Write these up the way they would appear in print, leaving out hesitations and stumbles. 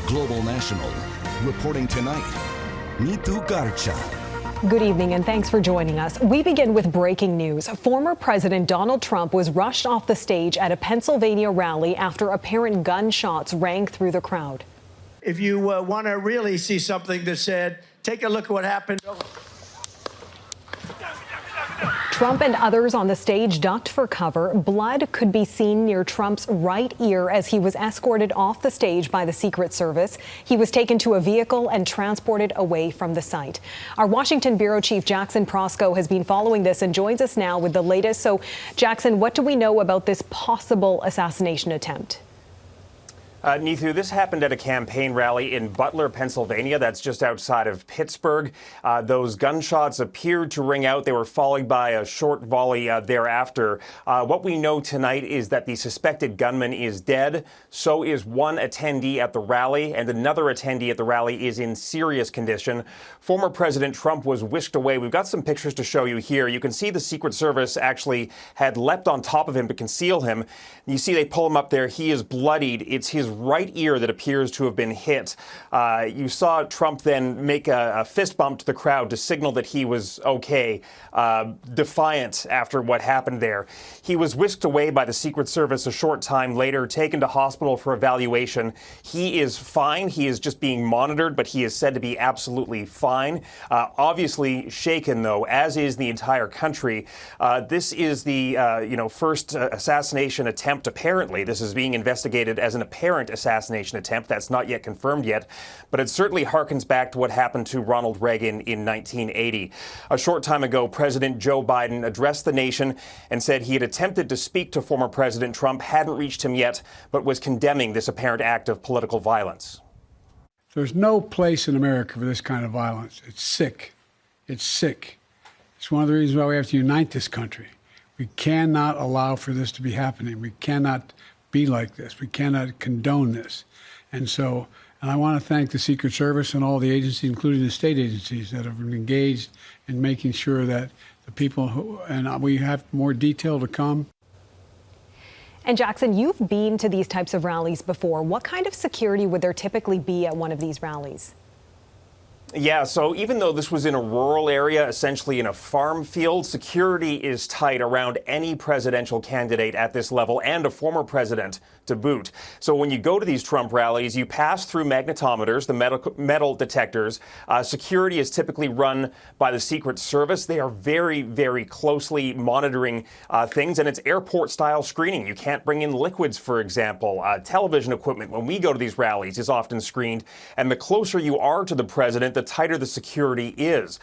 Global National, reporting tonight, Nitu Garcha. Good evening and thanks for joining us. We begin with breaking news. Former President Donald Trump was rushed off the stage at a Pennsylvania rally after apparent gunshots rang through the crowd. If you want to really see something that said, take a look at what happened. Trump and others on the stage ducked for cover. Blood could be seen near Trump's right ear as he was escorted off the stage by the Secret Service. He was taken to a vehicle and transported away from the site. Our Washington Bureau Chief Jackson Proskow has been following this and joins us now with the latest. So, Jackson, what do we know about this possible assassination attempt? Neithu, this happened at a campaign rally in Butler, Pennsylvania. That's just outside of Pittsburgh. Those gunshots appeared to ring out. They were followed by a short volley thereafter. What we know tonight is that the suspected gunman is dead. So is one attendee at the rally, and another attendee at the rally is in serious condition. Former President Trump was whisked away. We've got some pictures to show you here. You can see the Secret Service actually had leapt on top of him to conceal him. You see they pull him up there. He is bloodied. It's his right ear that appears to have been hit. You saw Trump then make a fist bump to the crowd to signal that he was okay, defiant after what happened there. He was whisked away by the Secret Service a short time later, taken to hospital for evaluation. He is fine. He is just being monitored, but he is said to be absolutely fine. Obviously shaken, though, as is the entire country. This is the first assassination attempt, apparently. This is being investigated as an apparent assassination attempt. That's not yet confirmed yet, but it certainly harkens back to what happened to Ronald Reagan in 1980. A short time ago, President Joe Biden addressed the nation and said he had attempted to speak to former President Trump, hadn't reached him yet, but was condemning this apparent act of political violence. There's no place in America for this kind of violence. It's sick. It's sick. It's one of the reasons why we have to unite this country. We cannot allow for this to be happening. We cannot be like this. We cannot condone this. And I want to thank the Secret Service and all the agencies, including the state agencies, that have been engaged in making sure that the people and we have more detail to come. And Jackson, you've been to these types of rallies before. What kind of security would there typically be at one of these rallies? Yeah, so even though this was in a rural area, essentially in a farm field, security is tight around any presidential candidate at this level and a former president to boot. So when you go to these Trump rallies, you pass through magnetometers, the metal detectors. Security is typically run by the Secret Service. They are very, very closely monitoring things, and it's airport-style screening. You can't bring in liquids, for example. Television equipment, when we go to these rallies, is often screened. And the closer you are to the president, the tighter the security is.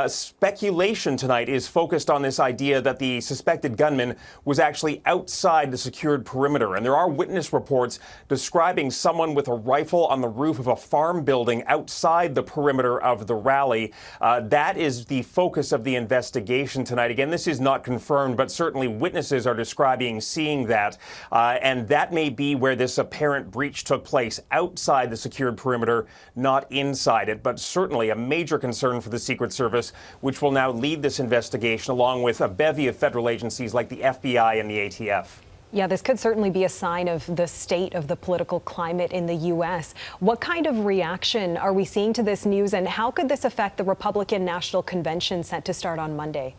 Speculation tonight is focused on this idea that the suspected gunman was actually outside the secured perimeter. And there are witness reports describing someone with a rifle on the roof of a farm building outside the perimeter of the rally. That is the focus of the investigation tonight. Again, this is not confirmed, but certainly witnesses are describing seeing that. And that may be where this apparent breach took place, outside the secured perimeter, not inside it. But certainly a major concern for the Secret Service, which will now lead this investigation along with a bevy of federal agencies like the FBI and the ATF. Yeah, this could certainly be a sign of the state of the political climate in the U.S. What kind of reaction are we seeing to this news, and how could this affect the Republican National Convention set to start on Monday?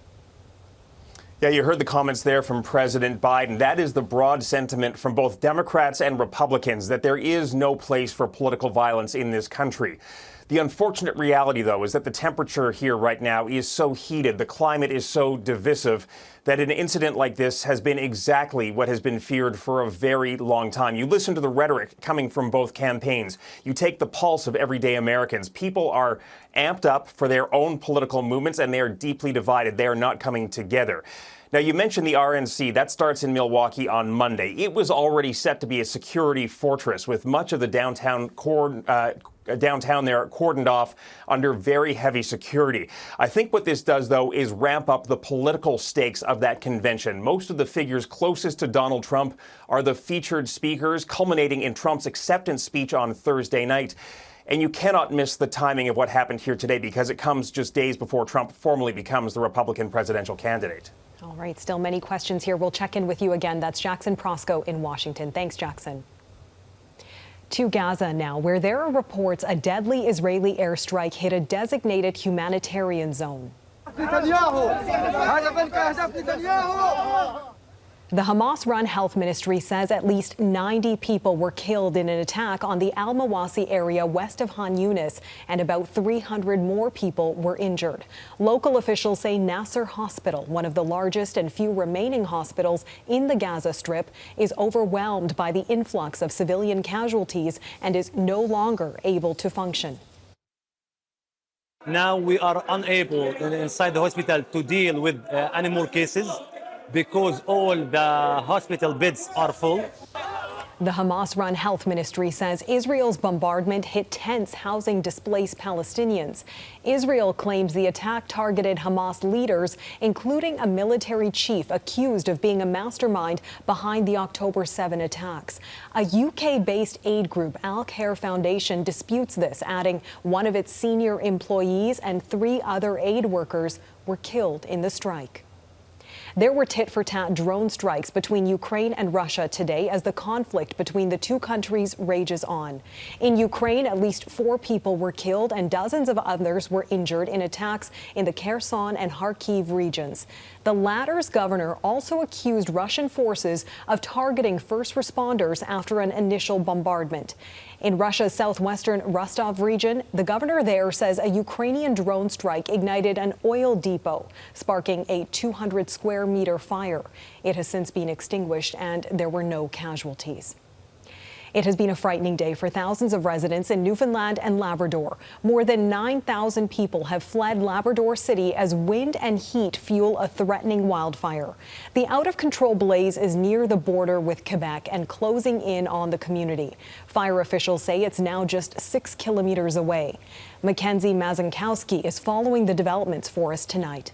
Yeah, you heard the comments there from President Biden. That is the broad sentiment from both Democrats and Republicans, that there is no place for political violence in this country. The unfortunate reality, though, is that the temperature here right now is so heated, the climate is so divisive, that an incident like this has been exactly what has been feared for a very long time. You listen to the rhetoric coming from both campaigns. You take the pulse of everyday Americans. People are amped up for their own political movements, and they are deeply divided. They are not coming together. Now, you mentioned the RNC. That starts in Milwaukee on Monday. It was already set to be a security fortress with much of the downtown there cordoned off under very heavy security. I think what this does, though, is ramp up the political stakes of that convention. Most of the figures closest to Donald Trump are the featured speakers, culminating in Trump's acceptance speech on Thursday night. And you cannot miss the timing of what happened here today, because it comes just days before Trump formally becomes the Republican presidential candidate. All right, still many questions here. We'll check in with you again. That's Jackson Proskow in Washington. Thanks, Jackson. To Gaza now, where there are reports a deadly Israeli airstrike hit a designated humanitarian zone. The Hamas-run health ministry says at least 90 people were killed in an attack on the Al-Mawasi area west of Han Yunis, and about 300 more people were injured. Local officials say Nasser Hospital, one of the largest and few remaining hospitals in the Gaza Strip, is overwhelmed by the influx of civilian casualties and is no longer able to function. Now we are unable inside the hospital to deal with any more cases, because all the hospital beds are full. The Hamas-run health ministry says Israel's bombardment hit tents housing displaced Palestinians. Israel claims the attack targeted Hamas leaders, including a military chief accused of being a mastermind behind the October 7 attacks. A UK-based aid group, Al Khair Foundation, disputes this, adding one of its senior employees and 3 other aid workers were killed in the strike. There were tit-for-tat drone strikes between Ukraine and Russia today as the conflict between the two countries rages on. In Ukraine, at least 4 people were killed and dozens of others were injured in attacks in the Kherson and Kharkiv regions. The latter's governor also accused Russian forces of targeting first responders after an initial bombardment. In Russia's southwestern Rostov region, the governor there says a Ukrainian drone strike ignited an oil depot, sparking a 200-square-meter fire. It has since been extinguished, and there were no casualties. It has been a frightening day for thousands of residents in Newfoundland and Labrador. More than 9,000 people have fled Labrador City as wind and heat fuel a threatening wildfire. The out-of-control blaze is near the border with Quebec and closing in on the community. Fire officials say it's now just 6 kilometres away. Mackenzie Mazankowski is following the developments for us tonight.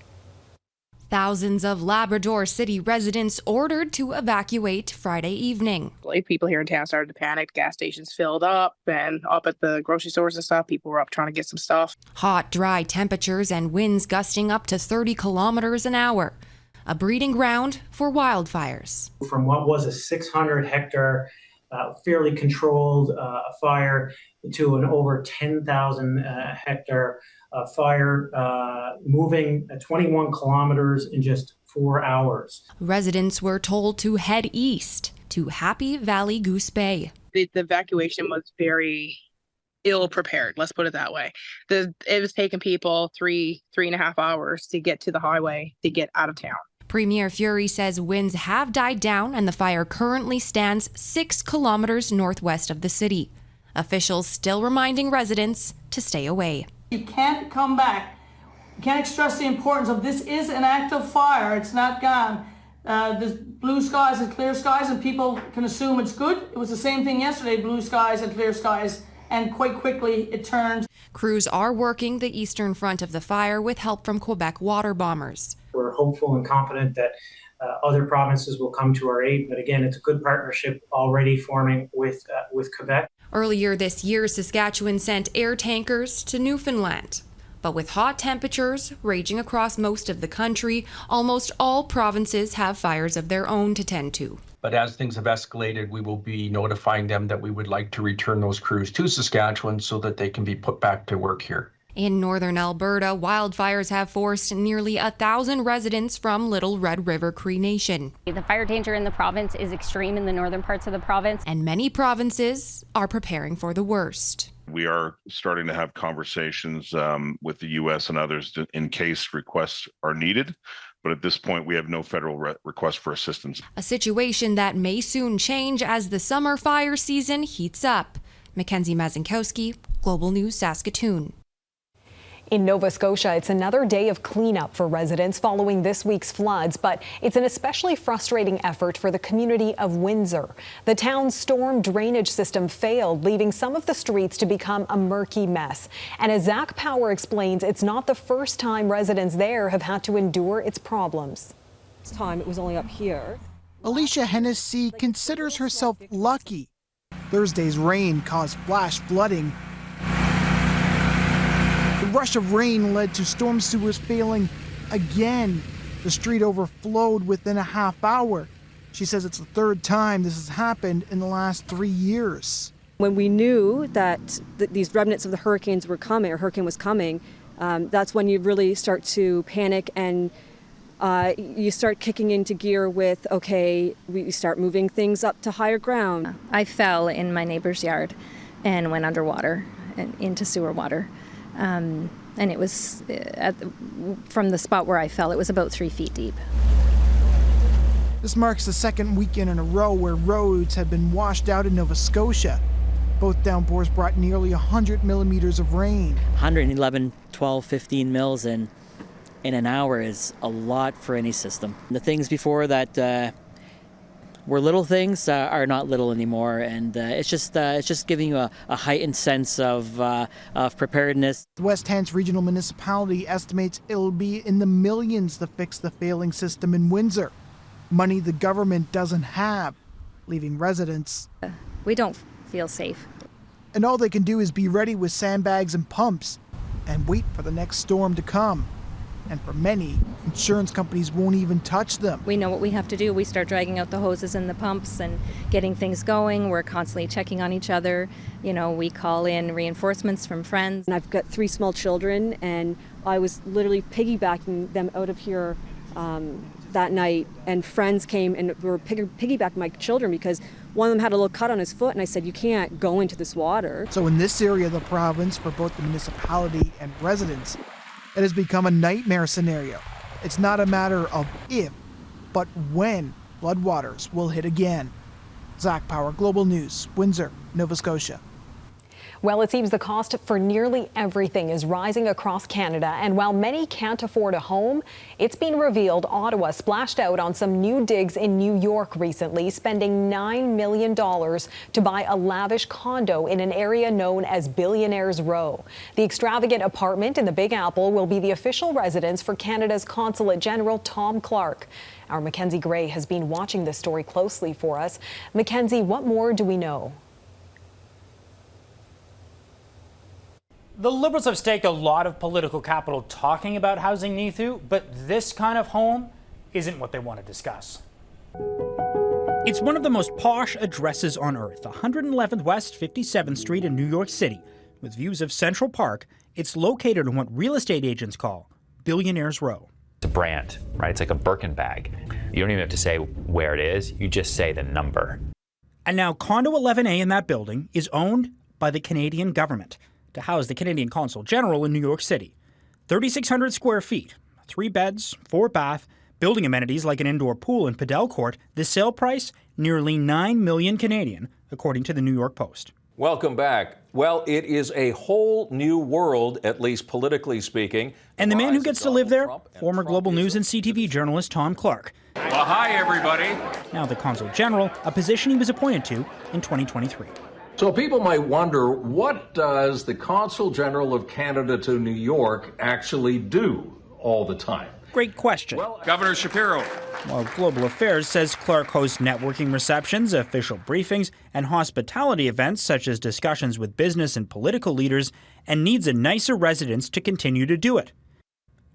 Thousands of Labrador City residents ordered to evacuate Friday evening. People here in town started to panic. Gas stations filled up, and up at the grocery stores and stuff, people were up trying to get some stuff. Hot, dry temperatures and winds gusting up to 30 kilometers an hour. A breeding ground for wildfires. From what was a 600-hectare, fairly controlled fire to an over 10,000-hectare fire, moving 21 kilometers in just 4 hours. Residents were told to head east to Happy Valley Goose Bay. The evacuation was very ill prepared, let's put it that way. It was taking people 3.5 hours to get to the highway to get out of town. Premier Fury says winds have died down and the fire currently stands 6 kilometers northwest of the city. Officials still reminding residents to stay away. You can't come back. You can't stress the importance of this is an active fire. It's not gone. There's blue skies and clear skies, and people can assume it's good. It was the same thing yesterday, blue skies and clear skies, and quite quickly it turned. Crews are working the eastern front of the fire with help from Quebec water bombers. We're hopeful and confident that other provinces will come to our aid, but again, it's a good partnership already forming with Quebec. Earlier this year, Saskatchewan sent air tankers to Newfoundland. But with hot temperatures raging across most of the country, almost all provinces have fires of their own to tend to. But as things have escalated, we will be notifying them that we would like to return those crews to Saskatchewan so that they can be put back to work here. In northern Alberta, wildfires have forced nearly 1,000 residents from Little Red River Cree Nation. The fire danger in the province is extreme in the northern parts of the province. And many provinces are preparing for the worst. We are starting to have conversations with the U.S. and others in case requests are needed. But at this point, we have no federal request for assistance. A situation that may soon change as the summer fire season heats up. Mackenzie Mazankowski, Global News, Saskatoon. In Nova Scotia, it's another day of cleanup for residents following this week's floods, but it's an especially frustrating effort for the community of Windsor. The town's storm drainage system failed, leaving some of the streets to become a murky mess. And as Zack explains, it's not the first time residents there have had to endure its problems. This time it was only up here. Alicia Hennessy considers herself lucky. Thursday's rain caused flash flooding. The rush of rain led to storm sewers failing again. The street overflowed within a half hour. She says it's the third time this has happened in the last 3 years. When we knew that these remnants of the hurricane was coming, that's when you really start to panic and you start kicking into gear with, okay, we start moving things up to higher ground. I fell in my neighbor's yard and went underwater and into sewer water. And it was, from the spot where I fell, it was about 3 feet deep. This marks the second weekend in a row where roads have been washed out in Nova Scotia. Both downpours brought nearly 100 millimeters of rain. 111, 12, 15 mils in an hour is a lot for any system. The things before that were little things are not little anymore, and it's just giving you a heightened sense of preparedness. The West Hants Regional Municipality estimates it'll be in the millions to fix the failing system in Windsor. Money the government doesn't have, leaving residents. We don't feel safe. And all they can do is be ready with sandbags and pumps and wait for the next storm to come. And for many, insurance companies won't even touch them. We know what we have to do. We start dragging out the hoses and the pumps and getting things going. We're constantly checking on each other. You know, we call in reinforcements from friends. And I've got 3 small children, and I was literally piggybacking them out of here that night, and friends came and were piggybacking my children because one of them had a little cut on his foot, and I said, you can't go into this water. So in this area of the province, for both the municipality and residents, it has become a nightmare scenario. It's not a matter of if, but when floodwaters will hit again. Zack, Global News, Windsor, Nova Scotia. Well, it seems the cost for nearly everything is rising across Canada, and while many can't afford a home, it's been revealed Ottawa splashed out on some new digs in New York recently, spending $9 million to buy a lavish condo in an area known as Billionaires Row. The extravagant apartment in the Big Apple will be the official residence for Canada's Consulate General Tom Clark. Our Mackenzie Gray has been watching this story closely for us. Mackenzie, what more do we know? The Liberals have staked a lot of political capital talking about housing Neithu, but this kind of home isn't what they want to discuss. It's one of the most posh addresses on earth, 111th West 57th Street in New York City. With views of Central Park, it's located in what real estate agents call Billionaires Row. It's a brand, right? It's like a Birkin bag. You don't even have to say where it is, you just say the number. And now Condo 11A in that building is owned by the Canadian government to house the Canadian Consul General in New York City. 3,600 square feet, 3 beds, 4 bath, building amenities like an indoor pool and padel court. The sale price, nearly 9 million Canadian, according to the New York Post. Welcome back. Well, it is a whole new world, at least politically speaking. And the man who gets to live there, former Global News and CTV journalist Tom Clark. Well, hi, everybody. Now the Consul General, a position he was appointed to in 2023. So people might wonder, what does the Consul General of Canada to New York actually do all the time? Great question. Well, Governor Shapiro. While Global Affairs says Clark hosts networking receptions, official briefings, and hospitality events such as discussions with business and political leaders, and needs a nicer residence to continue to do it.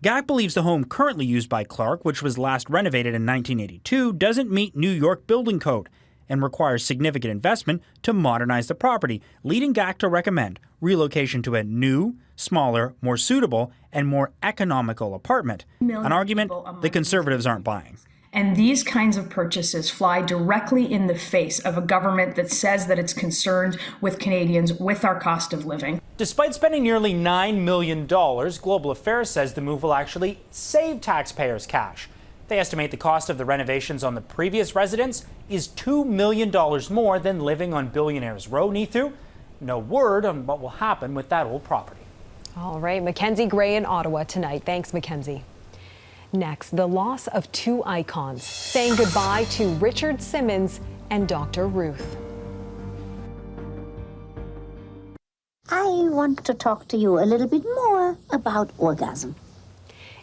Zack believes the home currently used by Clark, which was last renovated in 1982, doesn't meet New York building code and requires significant investment to modernize the property, leading Zack to recommend relocation to a new, smaller, more suitable, and more economical apartment, an argument the Conservatives aren't buying. And these kinds of purchases fly directly in the face of a government that says that it's concerned with Canadians, with our cost of living. Despite spending nearly $9 million, Global Affairs says the move will actually save taxpayers cash. They estimate the cost of the renovations on the previous residence is $2 million more than living on Billionaires Row, Neithu. No word on what will happen with that old property. All right, Mackenzie Gray in Ottawa tonight. Thanks, Mackenzie. Next, the loss of 2 icons, saying goodbye to Richard Simmons and Dr. Ruth. I want to talk to you a little bit more about orgasm.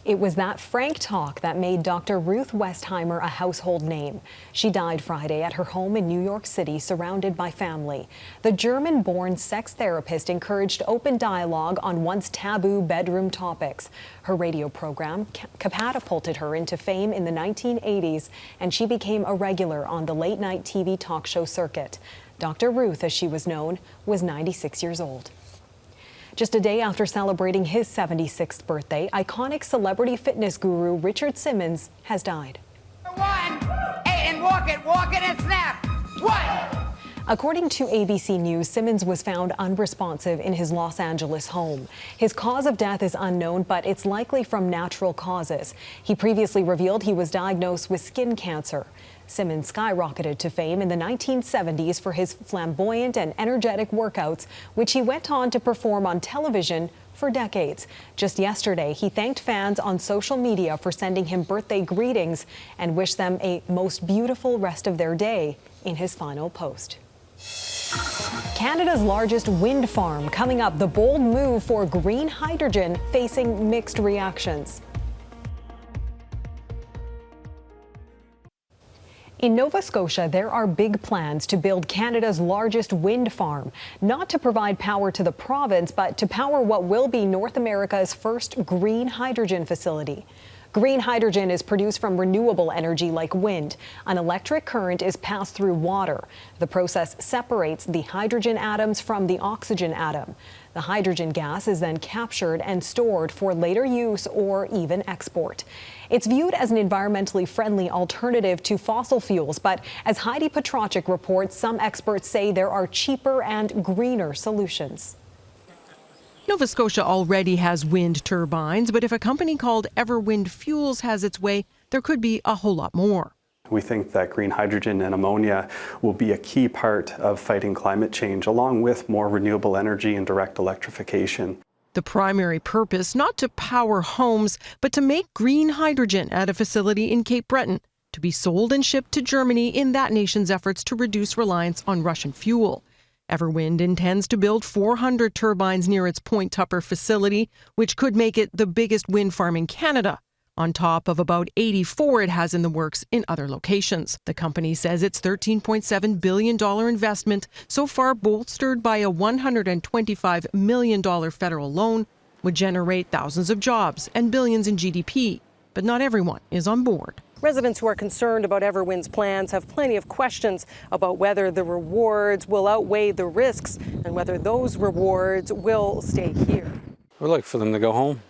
It was that frank talk that made Dr. Ruth Westeimer a household name. She died Friday at her home in New York City, surrounded by family. The German-born sex therapist encouraged open dialogue on once taboo bedroom topics. Her radio program catapulted her into fame in the 1980s, and she became a regular on the late-night TV talk show circuit. Dr. Ruth, as she was known, was 96 years old. Just a day after celebrating his 76th birthday, iconic celebrity fitness guru Richard Simmons has died. 1, 8, and walk it and snap. 1. According to ABC News, Simmons was found unresponsive in his Los Angeles home. His cause of death is unknown, but it's likely from natural causes. He previously revealed he was diagnosed with skin cancer. Simmons skyrocketed to fame in the 1970s for his flamboyant and energetic workouts, which he went on to perform on television for decades. Just yesterday, he thanked fans on social media for sending him birthday greetings and wished them a most beautiful rest of their day in his final post. Canada's largest wind farm coming up, the bold move for green hydrogen facing mixed reactions. In Nova Scotia, there are big plans to build Canada's largest wind farm, not to provide power to the province, but to power what will be North America's first green hydrogen facility. Green hydrogen is produced from renewable energy like wind. An electric current is passed through water. The process separates the hydrogen atoms from the oxygen atom. The hydrogen gas is then captured and stored for later use or even export. It's viewed as an environmentally friendly alternative to fossil fuels, but as Heidi Petracek reports, some experts say there are cheaper and greener solutions. Nova Scotia already has wind turbines, but if a company called Everwind Fuels has its way, there could be a whole lot more. We think that green hydrogen and ammonia will be a key part of fighting climate change, along with more renewable energy and direct electrification. The primary purpose, not to power homes, but to make green hydrogen at a facility in Cape Breton, to be sold and shipped to Germany in that nation's efforts to reduce reliance on Russian fuel. Everwind intends to build 400 turbines near its Point Tupper facility, which could make it the biggest wind farm in Canada, on top of about 84 it has in the works in other locations. The company says its $13.7 billion investment, so far bolstered by a $125 million federal loan, would generate thousands of jobs and billions in GDP. But not everyone is on board. Residents who are concerned about Everwind's plans have plenty of questions about whether the rewards will outweigh the risks and whether those rewards will stay here. We'd like for them to go home.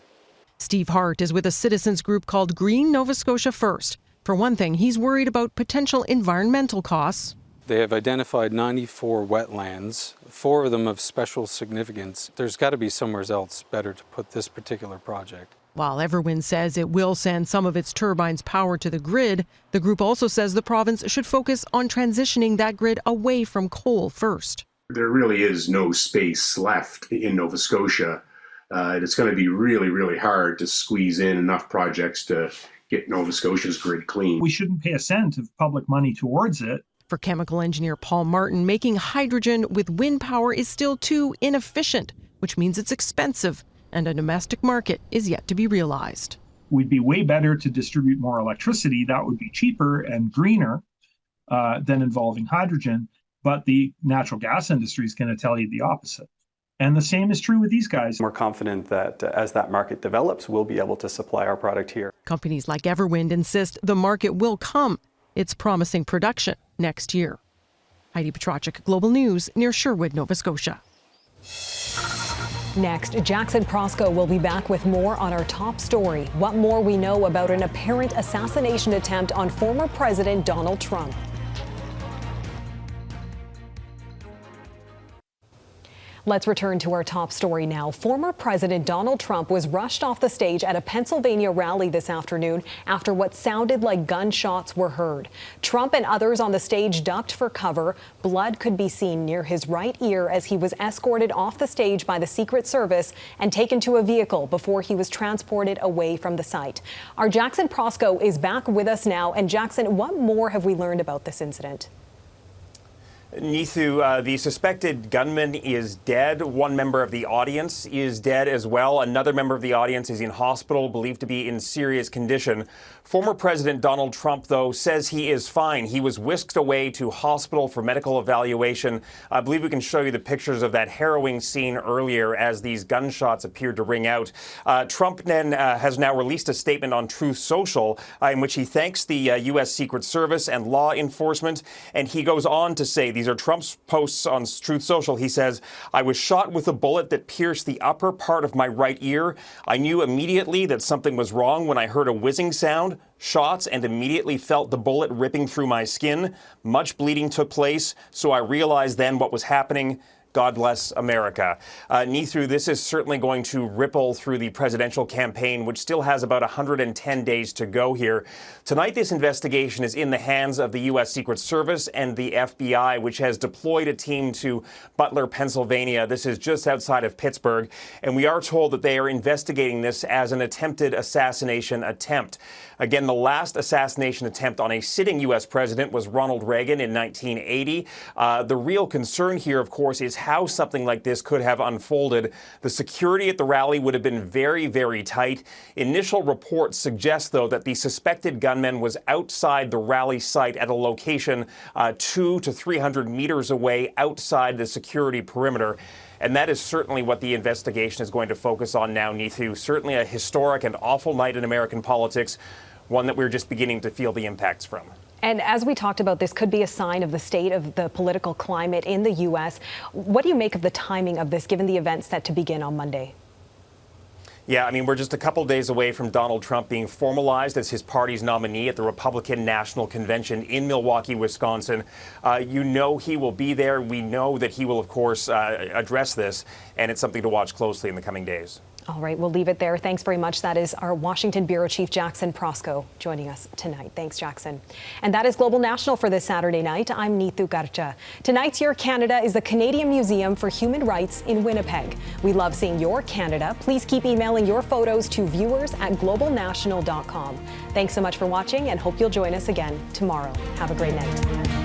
Steve Hart is with a citizens group called Green Nova Scotia First. For one thing, he's worried about potential environmental costs. They have identified 94 wetlands, 4 of them of special significance. There's got to be somewhere else better to put this particular project. While Everwind says it will send some of its turbines' power to the grid, the group also says the province should focus on transitioning that grid away from coal first. There really is no space left in Nova Scotia. It's going to be really, really hard to squeeze in enough projects to get Nova Scotia's grid clean. We shouldn't pay a cent of public money towards it. For chemical engineer Paul Martin, making hydrogen with wind power is still too inefficient, which means it's expensive, and a domestic market is yet to be realized. We'd be way better to distribute more electricity. That would be cheaper and greener than involving hydrogen. But the natural gas industry is going to tell you the opposite. And the same is true with these guys. We're confident that as that market develops, we'll be able to supply our product here. Companies like Everwind insist the market will come. It's promising production next year. Heidi Petracek, Global News, near Sherwood, Nova Scotia. Next, Jackson Proskow will be back with more on our top story. What more we know about an apparent assassination attempt on former President Donald Trump. Let's return to our top story now. Former President Donald Trump was rushed off the stage at a Pennsylvania rally this afternoon after what sounded like gunshots were heard. Trump and others on the stage ducked for cover. Blood could be seen near his right ear as he was escorted off the stage by the Secret Service and taken to a vehicle before he was transported away from the site. Our Jackson Proskow is back with us now. And Jackson, what more have we learned about this incident? Nithu, the suspected gunman is dead. One member of the audience is dead as well. Another member of the audience is in hospital, believed to be in serious condition. Former President Donald Trump, though, says he is fine. He was whisked away to hospital for medical evaluation. I believe we can show you the pictures of that harrowing scene earlier as these gunshots appeared to ring out. Trump then has now released a statement on Truth Social in which he thanks the U.S. Secret Service and law enforcement. And he goes on to say these These are Trump's posts on Truth Social. He says, "I was shot with a bullet that pierced the upper part of my right ear. I knew immediately that something was wrong when I heard a whizzing sound, shots, and immediately felt the bullet ripping through my skin. Much bleeding took place, so I realized then what was happening. God bless America." Neithu, this is certainly going to ripple through the presidential campaign, which still has about 110 days to go here. Tonight, this investigation is in the hands of the U.S. Secret Service and the FBI, which has deployed a team to Butler, Pennsylvania. This is just outside of Pittsburgh. And we are told that they are investigating this as an attempted assassination attempt. Again, the last assassination attempt on a sitting U.S. president was Ronald Reagan in 1980. The real concern here, of course, is how something like this could have unfolded. The security at the rally would have been very, very tight. Initial reports suggest, though, that the suspected gunman was outside the rally site at a location 200 to 300 meters away outside the security perimeter. And that is certainly what the investigation is going to focus on now, Neithu. Certainly a historic and awful night in American politics, one that we're just beginning to feel the impacts from. And as we talked about, this could be a sign of the state of the political climate in the U.S. What do you make of the timing of this, given the events set to begin on Monday? Yeah, I mean, we're just a couple days away from Donald Trump being formalized as his party's nominee at the Republican National Convention in Milwaukee, Wisconsin. You know he will be there. We know that he will, of course, address this, and it's something to watch closely in the coming days. All right, we'll leave it there. Thanks very much. That is our Washington Bureau Chief Jackson Proskow joining us tonight. Thanks, Jackson. And that is Global National for this Saturday night. I'm Neithu Garcha. Tonight's Your Canada is the Canadian Museum for Human Rights in Winnipeg. We love seeing your Canada. Please keep emailing your photos to viewers@globalnational.com. Thanks so much for watching and hope you'll join us again tomorrow. Have a great night.